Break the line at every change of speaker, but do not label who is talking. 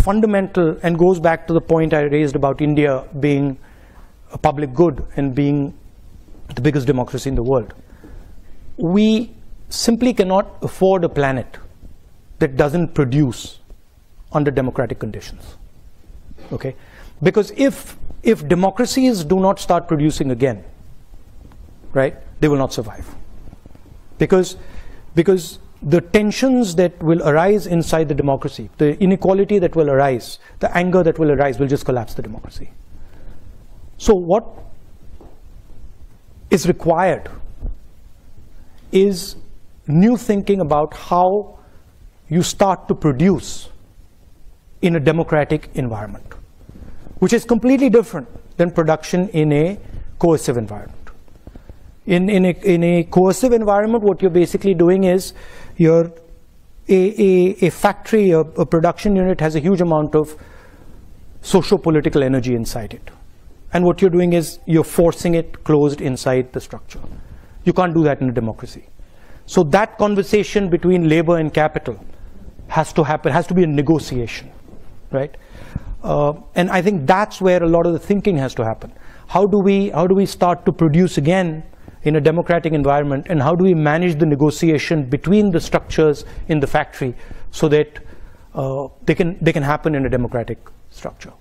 fundamental and goes back to the point I raised about India being a public good and being the biggest democracy in the world. We simply cannot afford a planet that doesn't produce under democratic conditions. Okay? Because if democracies do not start producing again, right, they will not survive. Because the tensions that will arise inside the democracy, the inequality that will arise, the anger that will arise will just collapse the democracy. So what is required is new thinking about how you start to produce in a democratic environment, which is completely different than production in a coercive environment. In a coercive environment, what you're basically doing is a factory, a production unit has a huge amount of socio-political energy inside it. And what you're doing is you're forcing it closed inside the structure. You can't do that in a democracy. So that conversation between labor and capital has to happen, has to be a negotiation, right? And I think that's where a lot of the thinking has to happen. How do we start to produce again in a democratic environment, and how do we manage the negotiation between the structures in the factory so that they can happen in a democratic structure?